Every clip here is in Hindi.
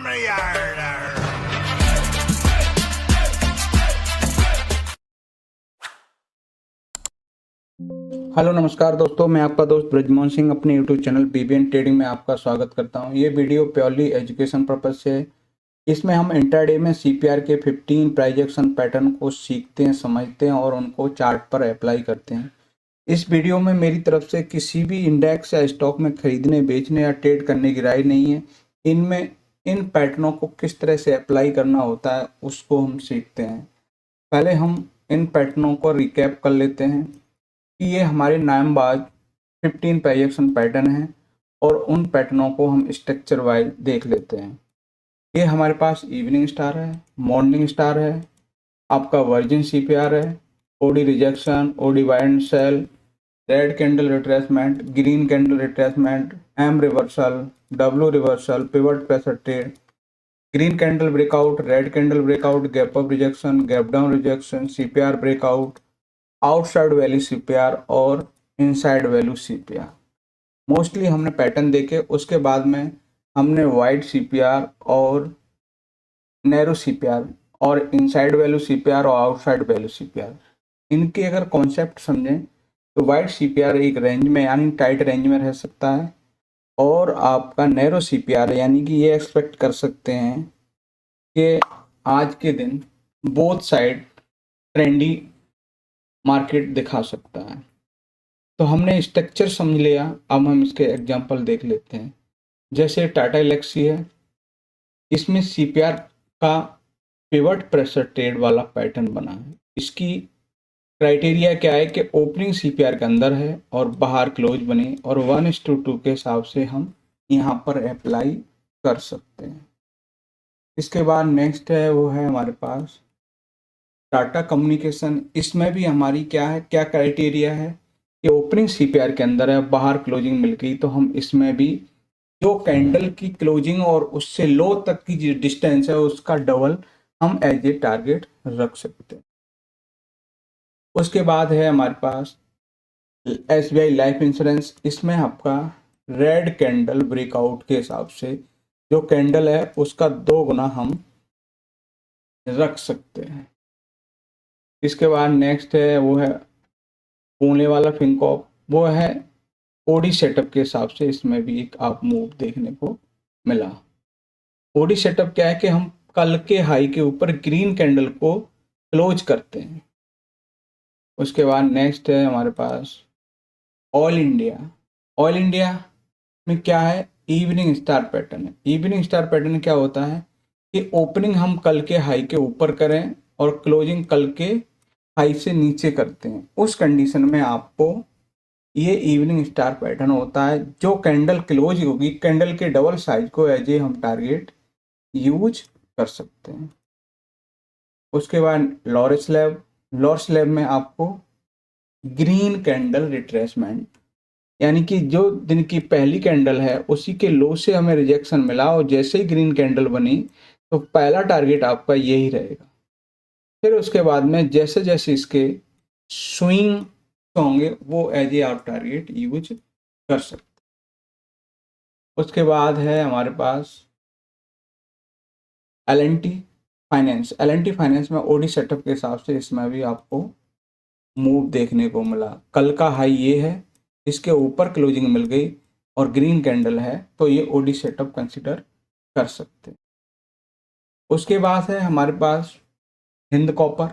हेलो नमस्कार दोस्तों, मैं आपका दोस्त ब्रजमोहन सिंह अपने यूट्यूब चैनल बीबीएन ट्रेडिंग में आपका स्वागत करता हूं। ये वीडियो प्योरली एजुकेशन पर्पज से है। इसमें हम इंट्राडे में सीपीआर के 15 प्राइस एक्शन पैटर्न को सीखते हैं, समझते हैं और उनको चार्ट पर अप्लाई करते हैं। इस वीडियो में मेरी तरफ से किसी भी इंडेक्स या स्टॉक में खरीदने, बेचने या ट्रेड करने की राय नहीं है। इनमें इन पैटर्नों को किस तरह से अप्लाई करना होता है उसको हम सीखते हैं। पहले हम इन पैटर्नों को रिकैप कर लेते हैं कि ये हमारे नामबाज 15 प्रोजेक्शन पैटर्न हैं और उन पैटर्नों को हम स्ट्रक्चर वाइज देख लेते हैं। ये हमारे पास इवनिंग स्टार है, मॉर्निंग स्टार है, आपका वर्जिन सीपीआर है, OD rejection, OD buy and sell, red candle retracement, green candle retracement, M reversal, W reversal, pivot pressure trade, green candle breakout, red candle breakout, gap up rejection, gap down rejection, CPR breakout, outside value CPR और इनसाइड वैल्यू सीपीआर। मोस्टली हमने पैटर्न देखे, उसके बाद में हमने वाइड सीपीआर और नैरो सीपीआर और इनसाइड वैल्यू सीपीआर और आउटसाइड वैल्यू सीपीआर, इनके अगर कॉन्सेप्ट समझें तो वाइड सीपीआर एक रेंज में यानी टाइट रेंज में रह सकता है और आपका नैरो सीपीआर यानी कि ये एक्सपेक्ट कर सकते हैं कि आज के दिन बोथ साइड ट्रेंडी मार्केट दिखा सकता है। तो हमने स्ट्रक्चर समझ लिया, अब हम इसके एग्जांपल देख लेते हैं। जैसे टाटा एलेक्सी है, इसमें सीपीआर का पिवट प्रेशर ट्रेड वाला पैटर्न बना है। इसकी क्राइटेरिया क्या है कि ओपनिंग सीपीआर के अंदर है और बाहर क्लोज बने और 1:2 के हिसाब से हम यहाँ पर अप्लाई कर सकते हैं। इसके बाद नेक्स्ट है वो है हमारे पास टाटा कम्युनिकेशन। इसमें भी हमारी क्या क्राइटेरिया है कि ओपनिंग सीपीआर के अंदर है, बाहर क्लोजिंग मिल गई तो हम इसमें भी जो कैंडल की क्लोजिंग और उससे लो तक की जो डिस्टेंस है उसका डबल हम एज ए टारगेट रख सकते हैं। उसके बाद है हमारे पास एसबीआई लाइफ इंश्योरेंस। इसमें आपका रेड कैंडल ब्रेकआउट के हिसाब से जो कैंडल है उसका 2 गुना हम रख सकते हैं। इसके बाद नेक्स्ट है वो है पुणे वाला फिनकॉप, वो है ओडी सेटअप के हिसाब से। इसमें भी एक आप मूव देखने को मिला। ओडी सेटअप क्या है कि हम कल के हाई के ऊपर ग्रीन कैंडल को क्लोज करते हैं। उसके बाद नेक्स्ट है हमारे पास ऑल इंडिया। ऑल इंडिया में क्या है, इवनिंग स्टार पैटर्न है। इवनिंग स्टार पैटर्न क्या होता है कि ओपनिंग हम कल के हाई के ऊपर करें और क्लोजिंग कल के हाई से नीचे करते हैं। उस कंडीशन में आपको ये इवनिंग स्टार पैटर्न होता है। जो कैंडल क्लोज होगी, कैंडल के डबल साइज को एज ए हम टारगेट यूज कर सकते हैं। उसके बाद लोअर स्लैब में आपको ग्रीन कैंडल रिट्रेसमेंट, यानी कि जो दिन की पहली कैंडल है उसी के लो से हमें रिजेक्शन मिला और जैसे ही ग्रीन कैंडल बनी तो पहला टारगेट आपका यही रहेगा। फिर उसके बाद में जैसे जैसे इसके स्विंग होंगे वो एज ए आप टारगेट यूज कर सकते। उसके बाद है हमारे पास एल&टी फाइनेंस। एल&टी फाइनेंस में ओडी सेटअप के हिसाब से इसमें भी आपको मूव देखने को मिला। कल का हाई ये है, इसके ऊपर क्लोजिंग मिल गई और ग्रीन कैंडल है तो ये ओडी सेटअप कंसिडर कर सकते हैं। उसके बाद है हमारे पास हिंद कॉपर।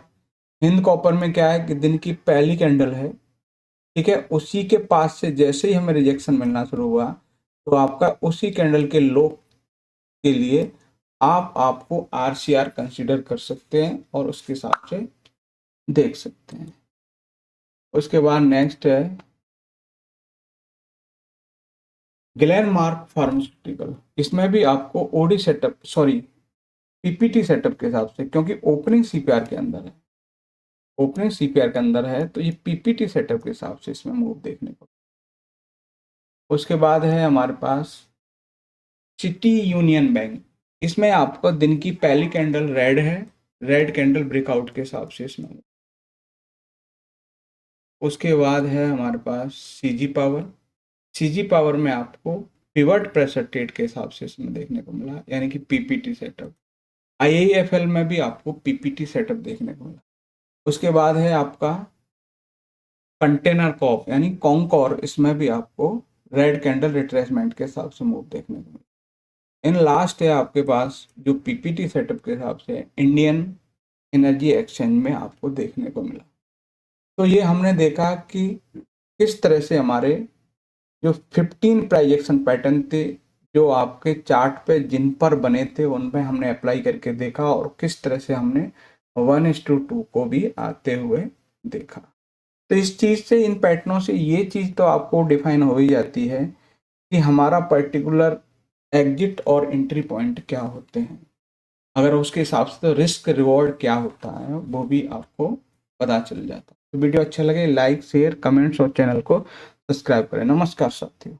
हिंद कॉपर में क्या है कि दिन की पहली कैंडल है, ठीक है, उसी के पास से जैसे ही हमें रिजेक्शन मिलना शुरू हुआ तो आपका उसी कैंडल के लो के लिए आपको आरसीआर कंसीडर कर सकते हैं और उसके हिसाब से देख सकते हैं। उसके बाद नेक्स्ट है ग्लेनमार्क फार्मास्यूटिकल। इसमें भी आपको ओडी सेटअप पीपीटी सेटअप के हिसाब से, क्योंकि ओपनिंग सीपीआर के अंदर है, ओपनिंग सीपीआर के अंदर है तो ये पीपीटी सेटअप के हिसाब से इसमें मूव देखने को। उसके बाद है हमारे पास सिटी यूनियन बैंक। इसमें आपको दिन की पहली कैंडल रेड है, रेड कैंडल ब्रेकआउट के हिसाब से इसमें। उसके बाद है हमारे पास सीजी पावर। सीजी पावर में आपको पिवट प्रेशर ट्रेड के हिसाब से इसमें देखने को मिला, यानी कि पीपीटी सेटअप। आईआईएफएल में भी आपको पीपीटी सेटअप देखने को मिला। उसके बाद है आपका कंटेनर कॉप यानी कॉन्कॉर, इसमें भी आपको रेड कैंडल रिट्रेसमेंट के हिसाब से मूव देखने को मिला। इन लास्ट है आपके पास जो पीपीटी सेटअप के हिसाब से इंडियन एनर्जी एक्सचेंज में आपको देखने को मिला। तो ये हमने देखा कि किस तरह से हमारे जो 15 प्राइजेक्शन पैटर्न थे जो आपके चार्ट पे जिन पर बने थे उनमें हमने अप्लाई करके देखा, और किस तरह से हमने 1:2 को भी आते हुए देखा। तो इस चीज़ से, इन पैटर्नों से ये चीज़ तो आपको डिफाइन हो ही जाती है कि हमारा पर्टिकुलर एग्जिट और एंट्री पॉइंट क्या होते हैं। अगर उसके हिसाब से तो रिस्क रिवॉर्ड क्या होता है वो भी आपको पता चल जाता है। तो वीडियो अच्छा लगे लाइक शेयर कमेंट्स और चैनल को सब्सक्राइब करें। नमस्कार साथियों।